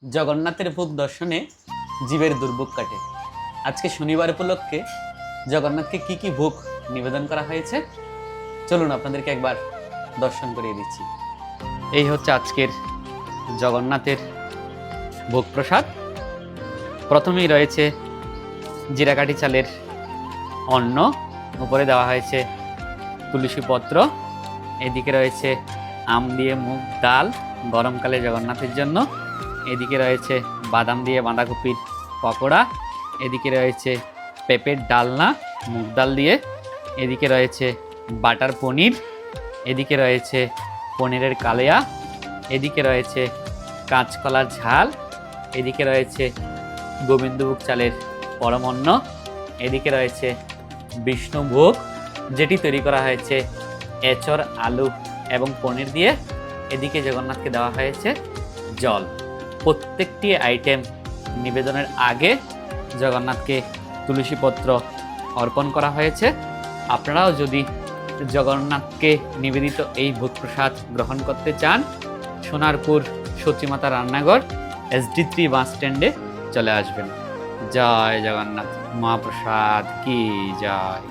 জগন্নাথের ভোগ দর্শনে জীবের দুর্ভোগ কাটে। আজকে শনিবার উপলক্ষে জগন্নাথকে কি কি ভোগ নিবেদন করা হয়েছে চলুন আপনাদেরকে একবার দর্শন করিয়ে দিচ্ছি। এই হচ্ছে আজকের জগন্নাথের ভোগ প্রসাদ। প্রথমেই রয়েছে জিরাকাঠি চালের অন্ন, উপরে দেওয়া হয়েছে তুলসী পত্র, এদিকে রয়েছে আম দিয়ে মুগ ডাল গরমকালে জগন্নাথের জন্য, এদিকে রয়েছে বাদাম দিয়ে বাঁধাকপির পকোড়া, এদিকে রয়েছে পেঁপের ডালনা মুগ ডাল দিয়ে, এদিকে রয়েছে বাটার পনির, এদিকে রয়েছে পনিরের কালিয়া, এদিকে রয়েছে কাঁচকলার ঝাল, এদিকে রয়েছে গোবিন্দভোগ চালের পরমন্ন, এদিকে রয়েছে বিষ্ণুভোগ যেটি তৈরি করা হয়েছে এঁচড় আলু এবং পনির দিয়ে, এদিকে জগন্নাথকে দেওয়া হয়েছে জল। প্রত্যেকটি আইটেম নিবেদনের আগে জগন্নাথকে তুলসীপত্র অর্পণ করা হয়েছে। আপনারাও যদি জগন্নাথকে নিবেদিত এই ভোগ প্রসাদ গ্রহণ করতে চান, সোনারপুর সতীমাতা রান্নাঘর SD3 বাস স্ট্যান্ডে চলে আসবেন। জয় জগন্নাথ, মহাপ্রসাদ কি জয়।